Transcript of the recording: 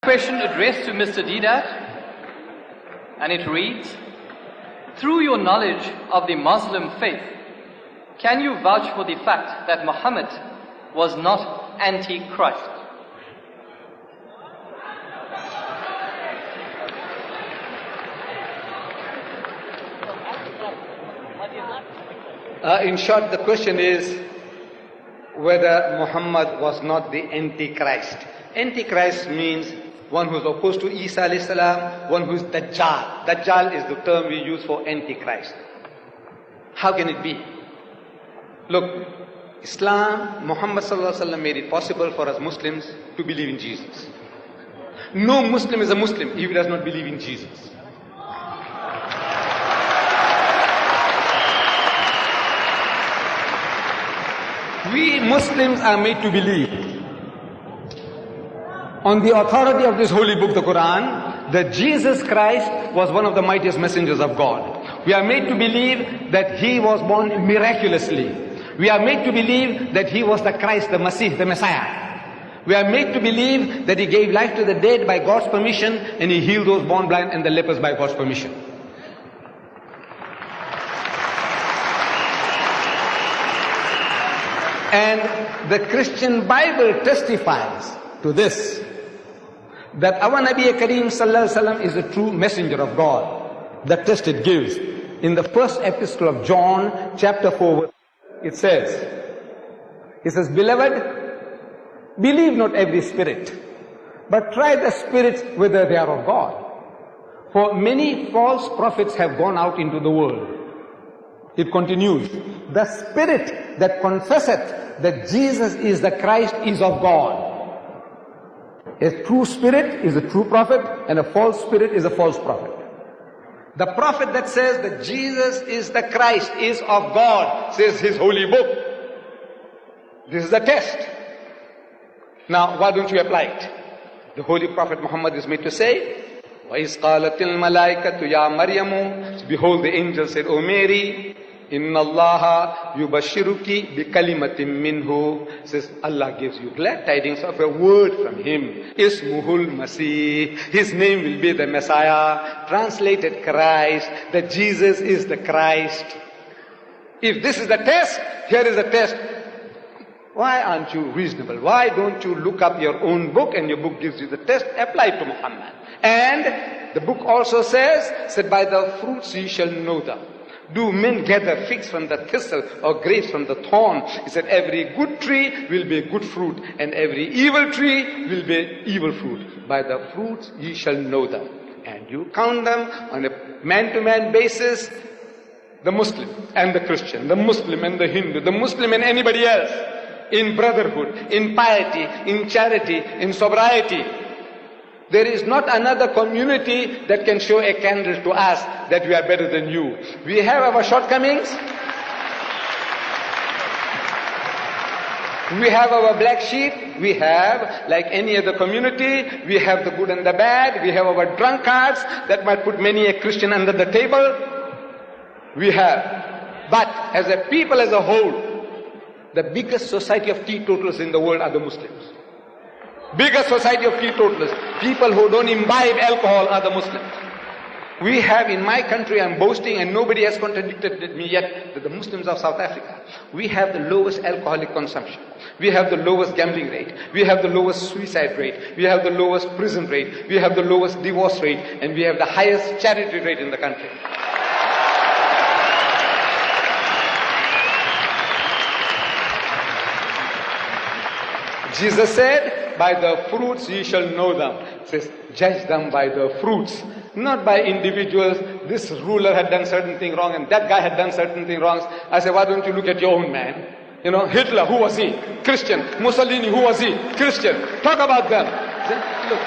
Question addressed to Mr. Deedat, and it reads, through your knowledge of the Muslim faith, can you vouch for the fact that Muhammad was not anti-Christ? In short, the question is whether Muhammad was not the Antichrist. Antichrist means one who is opposed to Isa alayhi salam, one who is Dajjal. Dajjal is the term we use for Antichrist. How can it be? Look, Islam, Muhammad sallallahu alaihi wasallam made it possible for us Muslims to believe in Jesus. No Muslim is a Muslim if he does not believe in Jesus. We Muslims are made to believe on the authority of this holy book, the Quran, that Jesus Christ was one of the mightiest messengers of God. We are made to believe that he was born miraculously. We are made to believe that he was the Christ, the Masih, the Messiah. We are made to believe that he gave life to the dead by God's permission and he healed those born blind and the lepers by God's permission. And the Christian Bible testifies to this, that our Nabi Kareem sallallahu alaihi wasallam is a true messenger of God. The test it gives. In the first epistle of John, chapter 4, it says, Beloved, believe not every spirit, but try the spirits whether they are of God. For many false prophets have gone out into the world. It continues, the spirit that confesseth that Jesus is the Christ is of God. A true spirit is a true prophet, and a false spirit is a false prophet. The prophet that says that Jesus is the Christ is of God, says his holy book. This is the test. Now, why don't you apply it? The holy prophet Muhammad is made to say, وَإِذْ قَالَتِ الْمَلَائِكَةُ يَا مَرْيَمُ, behold, the angel said, O Mary, Inna Allah yubashiruki bi kalimatin minhu, says Allah gives you glad tidings of a word from him. Ismuhul Masih, his name will be the Messiah, translated Christ, that Jesus is the Christ. If this is the test, here is the test. Why aren't you reasonable? Why don't you look up your own book and your book gives you the test? Apply it to Muhammad. And the book also said by the fruits ye shall know them. Do men gather figs from the thistle or grapes from the thorn? He said, every good tree will be good fruit, and every evil tree will be evil fruit. By the fruits ye shall know them. And you count them on a man-to-man basis, the Muslim and the Christian, the Muslim and the Hindu, the Muslim and anybody else, in brotherhood, in piety, in charity, in sobriety. There is not another community that can show a candle to us that we are better than you. We have our shortcomings. We have our black sheep. We have, like any other community, we have the good and the bad. We have our drunkards that might put many a Christian under the table. We have. But as a people as a whole, the biggest society of teetotalers in the world are the Muslims. Biggest society of teetotalers, people who don't imbibe alcohol, are the Muslims. We have in my country, I'm boasting and nobody has contradicted me yet, that the Muslims of South Africa, we have the lowest alcoholic consumption. We have the lowest gambling rate. We have the lowest suicide rate. We have the lowest prison rate. We have the lowest divorce rate. And we have the highest charity rate in the country. Jesus said, by the fruits ye shall know them. It says, judge them by the fruits, not by individuals. This ruler had done certain thing wrong and that guy had done certain thing wrong. I said, why don't you look at your own man? You know, Hitler, who was he? Christian. Mussolini, who was he? Christian. Talk about them. Look.